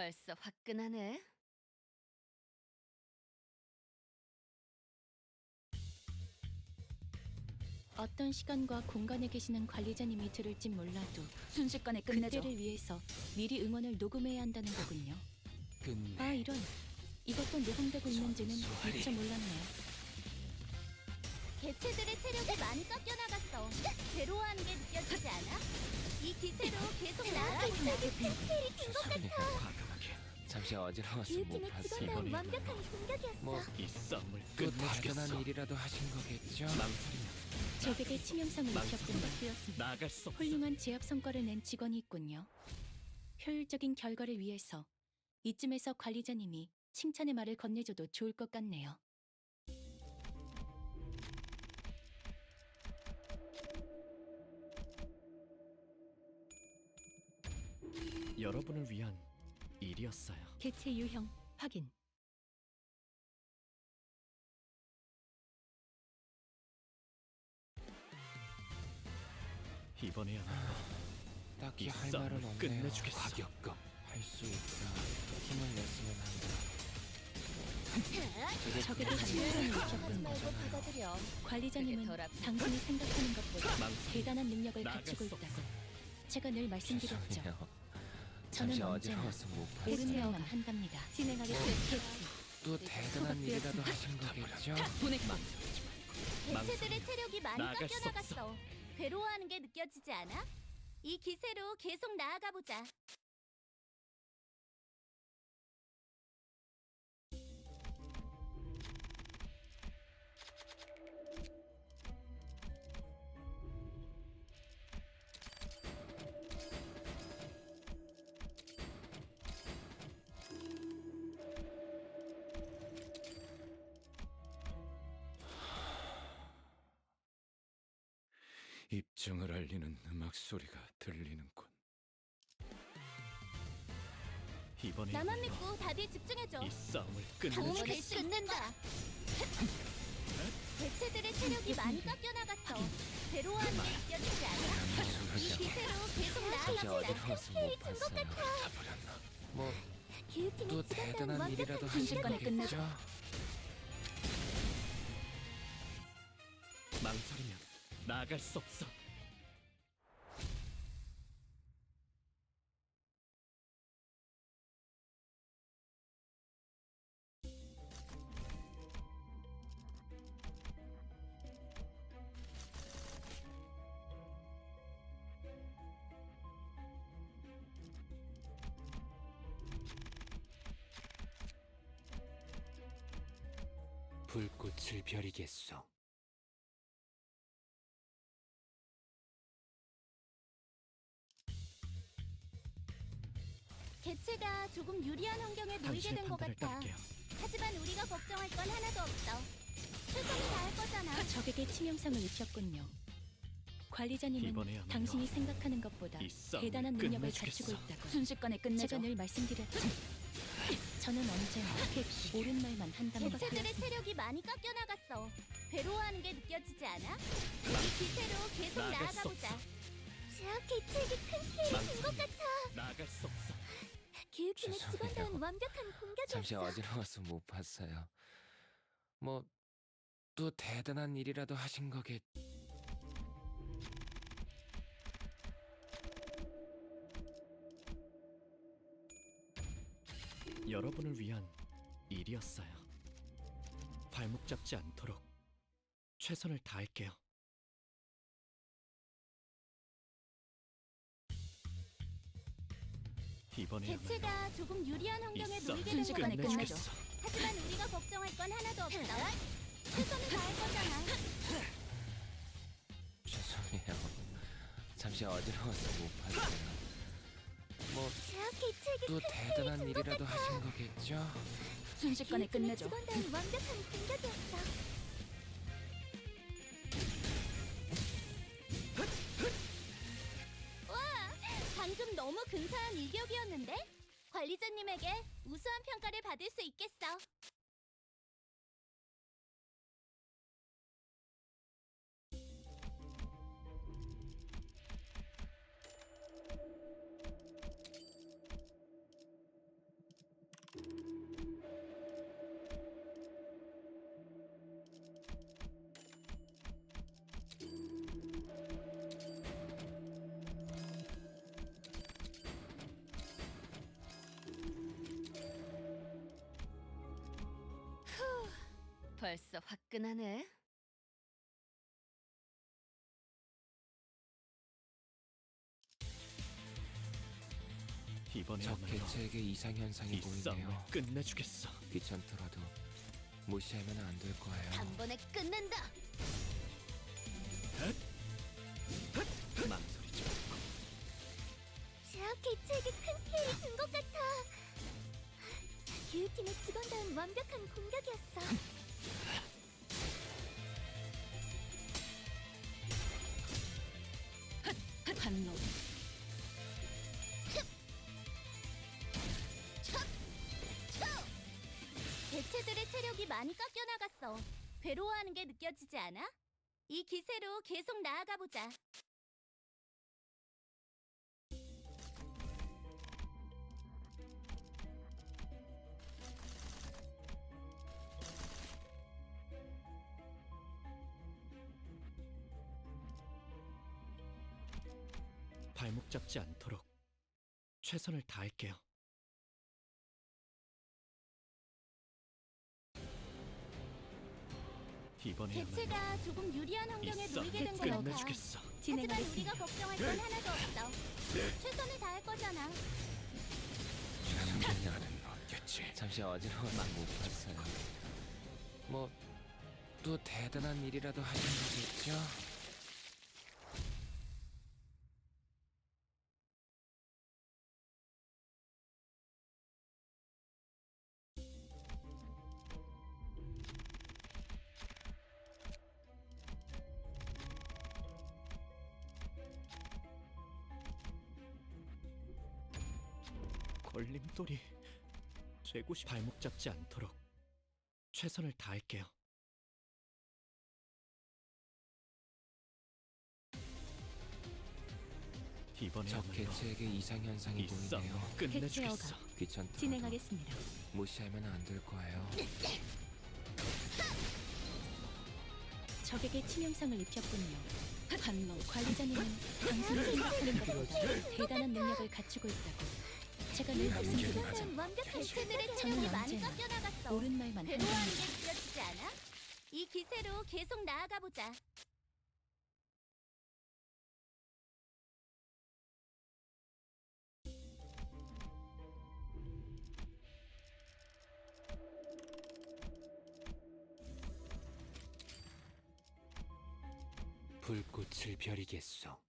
벌써 화끈하네. 어떤 시간과 공간에 계시는 관리자님이 들을진 몰라도 순식간에 끝내죠. 그때를 위해서 미리 응원을 녹음해야 한다는 거군요. 끝내. 아 이런, 이것도 녹음되고 있는지는 수아리. 미처 몰랐네요. 개체들의 체력이 많이 깎여 나갔어. 괴로워하는 게 느껴지지 않아? 이 기세로 계속 나아가보자. 스킬이 진것 같아. 과감하게. 잠시 어지러워서 못 기획팀의 봤어요. 직원다운 완벽한 공격이었어. 뭐 이 싸움을 또 끝내주겠어. 대단한 일이라도 하신 거겠죠? 망설이면 적에게 치명상을 입혔군요. 나아갈 수 없어. 훌륭한 제압 성과를 낸 직원이 있군요. 효율적인 결과를 위해서 이쯤에서 관리자님이 칭찬의 말을 건네줘도 좋을 것 같네요. 여러분을 위한 일이었어요. 개체 유형 확인. 이번에야말로 딱히 이 할 싸움을 말은 없네요. 끝내주겠어. 가격금. 할 수 있다. 힘을 냈으면 한다. 적에게 치명상을 하지 입혔군요. 말고 받아들여. 관리자님은 그게 덜 아프다. 당신이 생각하는 것보다 망설이면 대단한 능력을 나아갈 갖추고 수 있다고 제가 늘 말씀드렸죠. 죄송해요. 저는 잠시 언제나 어지러워서 못 봤어요. 옳은 말만 한답니다. 진행하겠습니다. 또 대단한 일이라도 하신 거겠죠? 보내마. 개체들의 체력이 많이 나아갈 깎여 수 없어. 나갔어. 괴로워하는 게 느껴지지 않아? 이 기세로 계속 나아가보자. 입증을 알리는 음악 소리가 들리는군. 이번에 나만 믿고 다들 집중해줘. 이 싸움을 도움이 끝내주겠어. 될 수 있는다. 개체들의 체력이 많이 깎여 나갔어. 괴로워하는 게 느껴지지 않아? 이 소리죠. 기세로 계속 잠시 나아가보자. 어지러워서 못 봤어요. 뭐 또 기획팀의 직원다운 대단한 완벽한 일이라도 하신 순식간에 거겠죠? 망설이면 나아갈 수 없어. 불꽃을 벼리겠소. 개체가 조금 유리한 환경에 놓이게 당신의 된 것 판단을 같아. 따를게요. 하지만 우리가 걱정할 건 하나도 없어. 최선을 다할 거잖아. 적에게 치명상을 입혔군요. 관리자님은 이번에야말로 당신이 생각하는 것보다 이 싸움을 대단한 능력을 끝내주겠어. 갖추고 있다고 순식간에 끝내죠. 제가 늘 말씀드렸죠. 저는 언제나 옳은 말만 한답니다. 개체들의 체력이 많이 깎여 나갔어. 괴로워하는 게 느껴지지 않아? 이 기세로 계속 나아갈 수 나아가보자. 없어. 저 개체에게 큰 피해를 준 것 같아. 나아갈 수 없어. 기획팀의 죄송해요. 직원다운 완벽한 잠시 공격이었어. 어지러워서 못 봤어요. 뭐 또 대단한 일이라도 하신 거겠. 여러분을 위한 일이었어요. 발목 잡지 않도록 최선을 다할게요. 이번에야말로 개체가 조금 유리한 이 환경에 싸움을 놓이게 된 것 순식간에 같아. 끝내죠. 하지만 우리가 걱정할 건 하나도 없어. 최선을 다할 거잖아. 죄송해요. 잠시 어지러워서 못 봤어요. 뭐 저 개체에게 또 큰 대단한 피해를 준것 일이라도 같아. 하신 거겠죠? 순식간에 기획팀의 끝내죠. 직원다운 완벽한 공격이었어. 와, 방금 너무 근사한 일격이었는데? 관리자님에게 우수한 평가를 받을 수 있겠어. 벌써 화끈하네. 적 이번에야말로 개체에게 이상 현상이 이 싸움을 보이네요. 끝내주겠어. 귀찮더라도 무시하면 안 될 거예요. 단번에 끝낸다. 망설이지 말고. 제압 개체에게 큰 피해를 준 것 같아. 기후팀의 직원다운 완벽한 공격이었어. 반로. 개체들의 체력이 많이 깎여 나갔어. 괴로워하는 게 느껴지지 않아? 이 기세로 계속 나아가 보자. 발목 잡지 않도록 최선을 다할게요. 이번에야말로 개체가 조금 유리한 이 환경에 싸움을 놓이게 된 거야. 끝내주겠어. 하지만 우리가 진행하겠습니다. 걱정할 건 하나도 없어. 최선을 다할 거잖아. 남자는 어겠지. 잠시 어지러워서 못 봤어요. 뭐 또 대단한 일이라도 하신 거겠죠? 걸림돌이 되고 발목 잡지 않도록 최선을 다할게요. 적 이번에야말로 개체에게 이상 현상이 이 싸움을 보이네요. 끝내주겠어. 귀찮더라도 진행하겠습니다. 무시하면 안 될 거예요. 적에게 치명상을 입혔군요. 반로. 관리자님은 당신이 생각하는 것보다 대단한 능력을 갖추고 있다고 제가 늘 말씀드렸죠. 직원다운 완벽한 개체들의 저는 체력이 많이 언제나 깎여 나갔어. 옳은 말만 괴로워하는 한답니다. 게 느껴지지 않아? 이 기세로 계속 나아가 보자. 불꽃을 벼리겠소. 적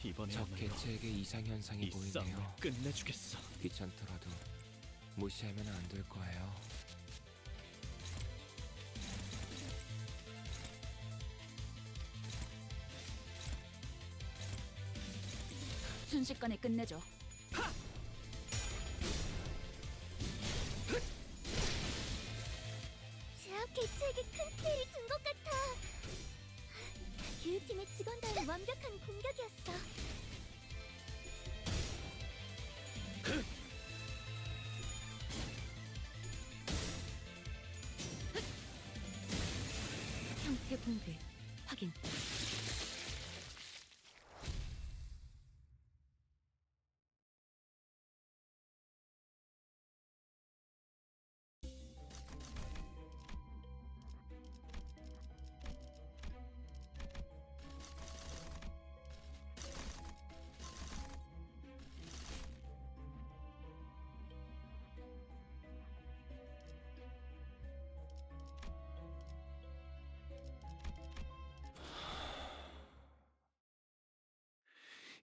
이번에야말로 개체에게 이상 현상이 이 싸움을 보이네요. 끝내주겠어. 귀찮더라도 무시하면 안 될 거예요. 순식간에 끝내죠. 제압 개체에게 큰 피해를 준 것 같아. 기후팀의 직원다운 완벽한 공격이었어. 형태 붕괴 확인.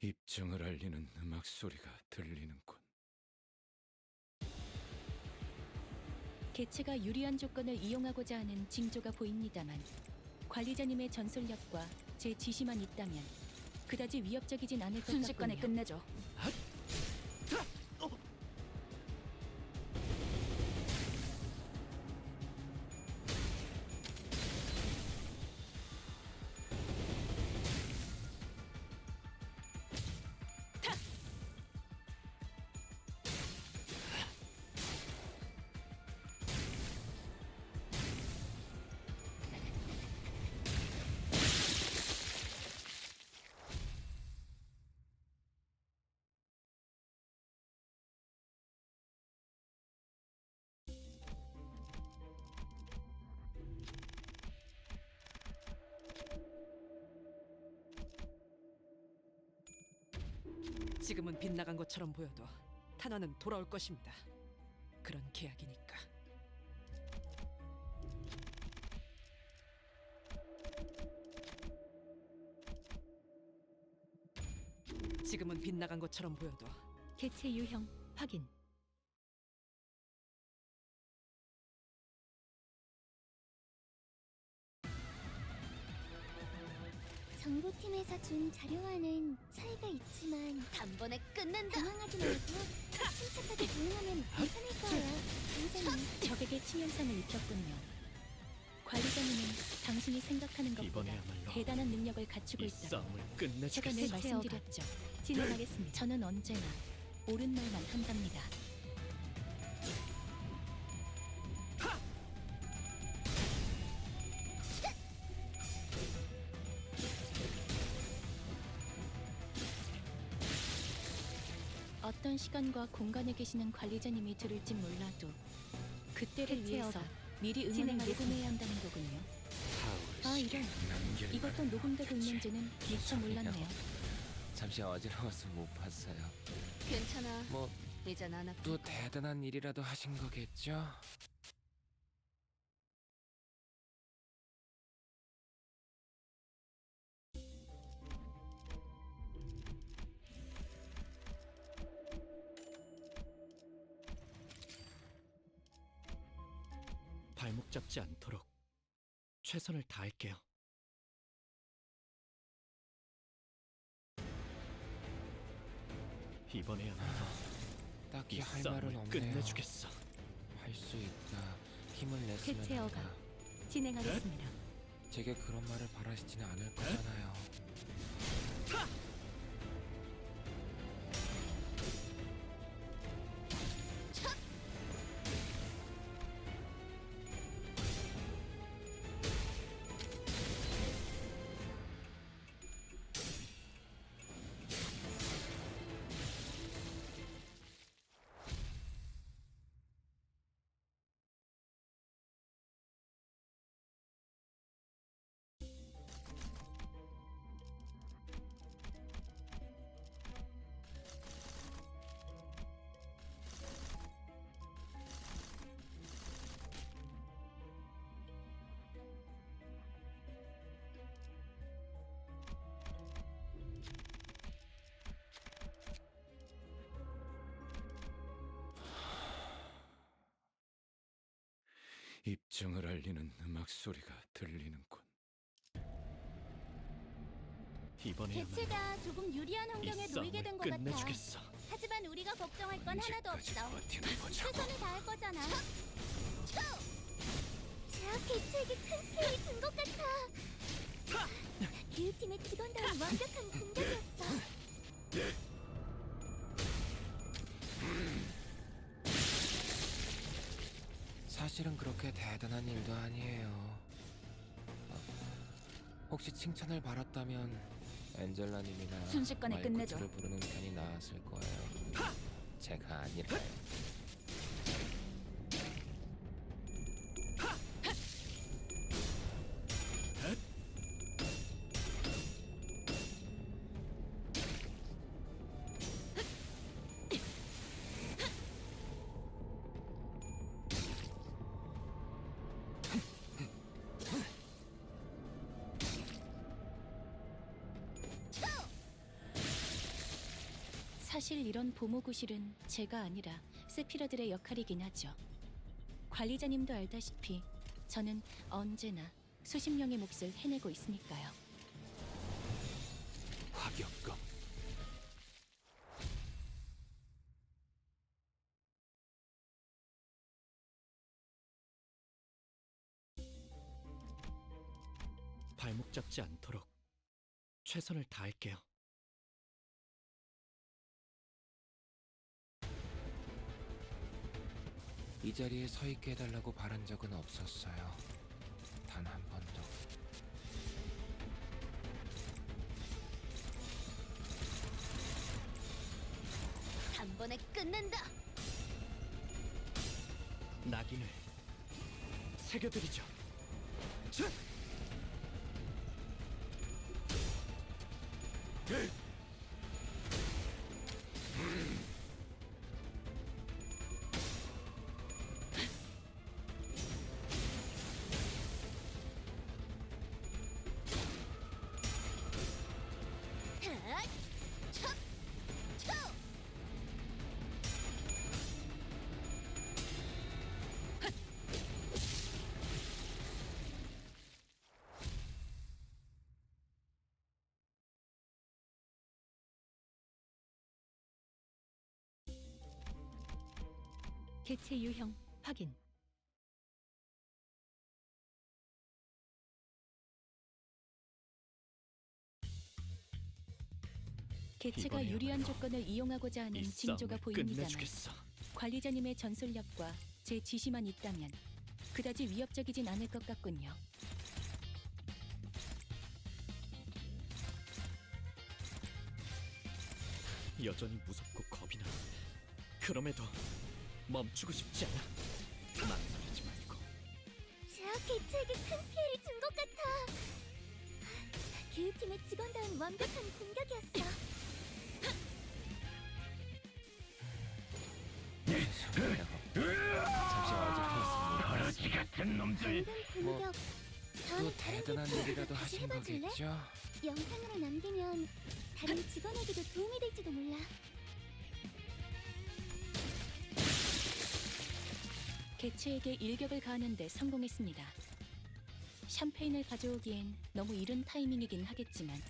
입증을 알리는 음악 소리가 들리는군. 개체가 유리한 조건을 이용하고자 하는 징조가 보입니다만 관리자님의 전술력과 제 지시만 있다면 그다지 위협적이진 않을 것 순식간에 같군요. 끝내죠. 지금은 빗나간 것처럼 보여도 탄화는 돌아올 것입니다. 그런 계약이니까. 지금은 빗나간 것처럼 보여도 개체 유형 확인. 정보팀에서 준 자료와는 차이가 있지만 단번에 끝낸다. 당황하지 말고 침착하게 대응하면 괜찮을 거예요. 선생님. 적에게 치명상을 입혔군요. 관리자님은 당신이 생각하는 것보다 이번에야말로 대단한 능력을 갖추고 이 있다고 싸움을 제가 끝내주겠어. 늘 말씀드렸죠. 진행하겠습니다. 저는 언제나 옳은 말만 한답니다. 어떤 시간과 공간에 계시는 관리자님이 들을진 몰라도 그때를 위해서 미리 응원을 녹음해야 한다는 거군요. 아, 이런. 이것도 녹음되고 있는지는 미처 몰랐네요. 잠시 어지러워서 못 봤어요. 괜찮아. 뭐 이젠 안 또 아플 거야. 대단한 일이라도 하신 거겠죠? 발목 잡지 않도록 최선을 다할게요. 이번에야말로 딱히 이 할 말은 싸움을 없네요. 끝내주겠어. 할 수 있다. 힘을 냈으면 대체 한다. 어가. 진행하겠습니다. 제게 그런 말을 바라시지는 않을 거잖아요. 입증을 알리는 음악 소리가 들리는군. 이번에야말로 개체가 조금 유리한 이 환경에 놓이게 된 싸움을 것 같아. 끝내주겠어. 하지만 우리가 걱정할 건 하나도 언제까지 없어. 버티는 거냐고. 최선을 다할 거잖아. 제약 개체에게 큰 피해를 준 것 같아. 기후팀의 직원다운 완벽한 공격이었어. 사실은 그렇게 대단한 일도 아니에요. 혹시 칭찬을 바랐다면 엔젤라님이나 순식간에 끝내죠. 마이코트를 부르는 편이 나았을 거예요. 제가 아니라요. 사실 이런 보모구실은 제가 아니라 세피라들의 역할이긴 하죠. 관리자님도 알다시피 저는 언제나 수십 명의 몫을 해내고 있으니까요. 화격검. 발목 잡지 않도록 최선을 다할게요. 이 자리에 서 있게 해달라고 바란 적은 없었어요. 단 한 번도. 단번에 끝낸다. 낙인을 새겨드리죠. 자! 개체 유형 확인. 개체가 이번에야말로 유리한 조건을 이용하고자 하는 이 징조가 싸움을 보입니다만 끝내주겠어. 관리자님의 전술력과 제 지시만 있다면 그다지 위협적이진 않을 것 같군요. 여전히 무섭고 겁이 나. 그럼에도 멈추고 싶지 않아. 망설이지 말고. 저 개체에게 큰 피해를 준 것 같아. 교육팀의 직원다운 완벽한 공격이었어. 죄송해요. 잠시 어지러웠습니다. 방금 공격. 다음에 또 다른 대단한 개체 일이라도 다시 하신 해봐줄래? 거겠죠? 영상으로 남기면 다른 직원에게도 도움이 될지도 몰라. 개체에게 일격을 가하는데 성공했습니다. 샴페인을 가져오기엔 너무 이른 타이밍이긴 하겠지만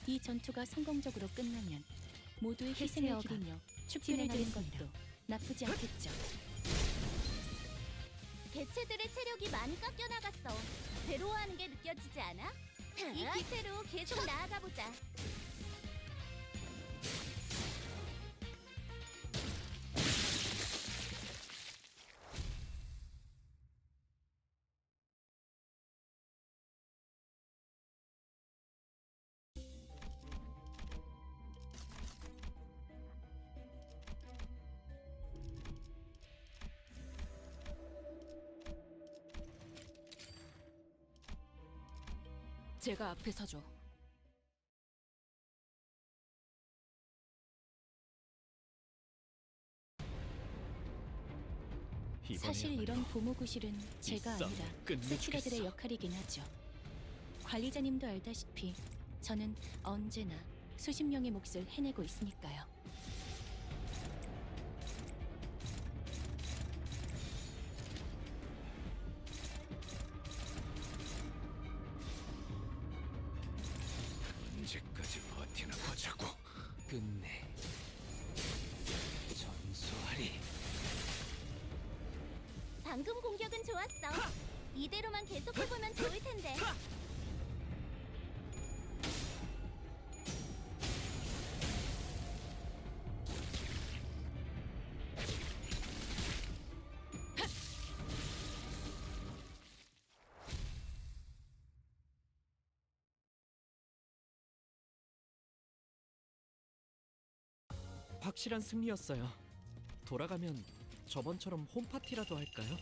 이 전투가 성공적으로 끝나면 모두의 희생을 기리며 축제를 드리는 것도 나쁘지 않겠죠. 개체들의 체력이 많이 깎여 나갔어. 괴로워하는 게 느껴지지 않아? 이 기세로 계속 나아가 보자. 제가 앞에 서죠. 사실 이런 보모구실은 제가 싸움을 아니라 끝내주겠어. 세키라들의 역할이긴 하죠. 관리자님도 알다시피 저는 언제나 수십 명의 몫을 해내고 있으니까요. 언제까지 버티나 보자고. 끝내. 전소하리. 방금 공격은 좋았어. 이대로만 계속해보면 좋을 텐데. 확실한 승리였어요. 돌아가면 저번처럼 홈파티라도 할까요?